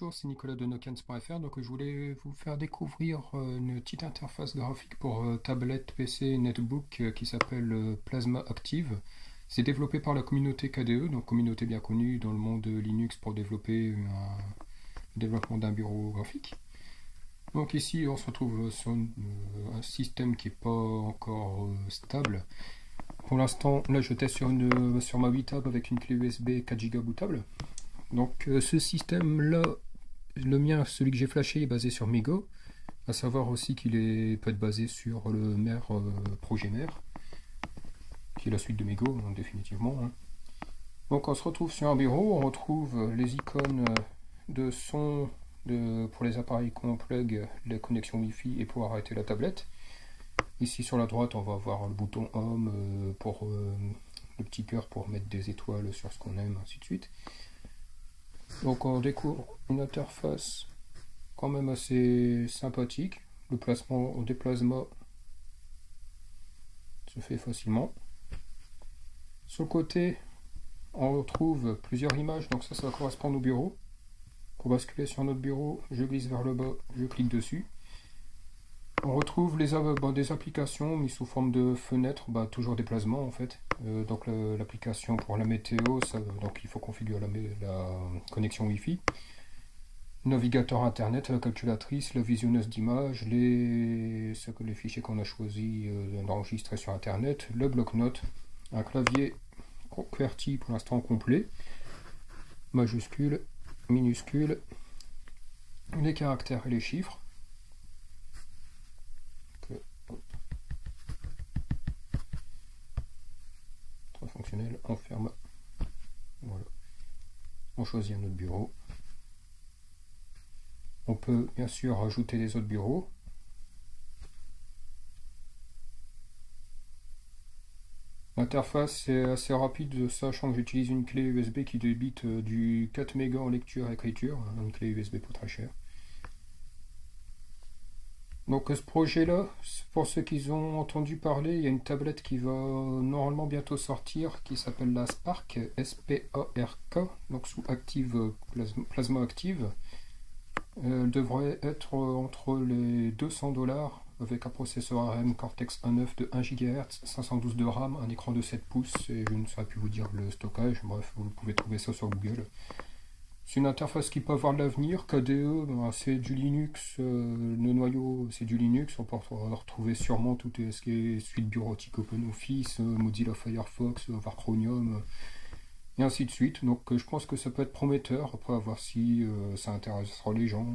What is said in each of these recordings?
Bonjour, c'est Nicolas de Nokens.fr. Donc, je voulais vous faire découvrir une petite interface graphique pour tablette, PC, netbook qui s'appelle Plasma Active. C'est développé par la communauté KDE, donc communauté bien connue dans le monde Linux pour développer le développement d'un bureau graphique. Donc ici, on se retrouve sur un système qui n'est pas encore stable. Pour l'instant, là, je teste sur ma 8 tab avec une clé USB 4 Go bootable. Donc ce système-là, le mien, celui que j'ai flashé, est basé sur Mego, à savoir aussi peut être basé sur le projet mère, qui est la suite de Mego, donc définitivement. Donc on se retrouve sur un bureau, on retrouve les icônes de son pour les appareils qu'on plug, la connexion Wi-Fi et pour arrêter la tablette. Ici sur la droite, on va avoir le bouton Home pour le petit cœur pour mettre des étoiles sur ce qu'on aime, ainsi de suite. Donc on découvre une interface quand même assez sympathique. Le placement des plasmas se fait facilement. Sur le côté, on retrouve plusieurs images, donc ça va correspondre au bureau. Pour basculer sur notre bureau, je glisse vers le bas, je clique dessus. On retrouve des applications mises sous forme de fenêtres, toujours des plasmas en fait. Donc l'application pour la météo, donc il faut configurer la connexion Wi-Fi. Navigateur internet, la calculatrice, la visionneuse d'images, les fichiers qu'on a choisi d'enregistrer sur internet, le bloc-notes, un clavier QWERTY pour l'instant complet, majuscule, minuscule, les caractères et les chiffres. Très fonctionnel, on ferme. Voilà. On choisit un autre bureau. On peut bien sûr rajouter des autres bureaux. L'interface est assez rapide, sachant que j'utilise une clé USB qui débite du 4 mégas en lecture et écriture, une clé USB pas très chère. Donc ce projet-là, pour ceux qui ont entendu parler, il y a une tablette qui va normalement bientôt sortir, qui s'appelle la Spark, S-P-A-R-K, donc sous Active, Plasma Active. Elle devrait être entre les 200$ avec un processeur ARM Cortex A9 de 1 GHz, 512 de RAM, un écran de 7 pouces et je ne saurais plus vous dire le stockage, bref, vous pouvez trouver ça sur Google. C'est une interface qui peut avoir de l'avenir. KDE, c'est du Linux, le noyau c'est du Linux, on peut retrouver sûrement tout ce qui est suite bureautique OpenOffice, Mozilla Firefox, Var Chromium, et ainsi de suite. Donc je pense que ça peut être prometteur, après à voir si ça intéressera les gens.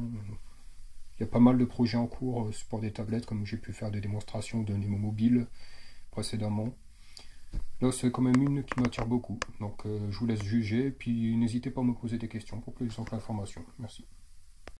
Il y a pas mal de projets en cours pour des tablettes, comme j'ai pu faire des démonstrations de Nemo Mobile précédemment. Là, c'est quand même une qui m'attire beaucoup. Donc, je vous laisse juger. Puis, n'hésitez pas à me poser des questions pour plus d'informations. Merci.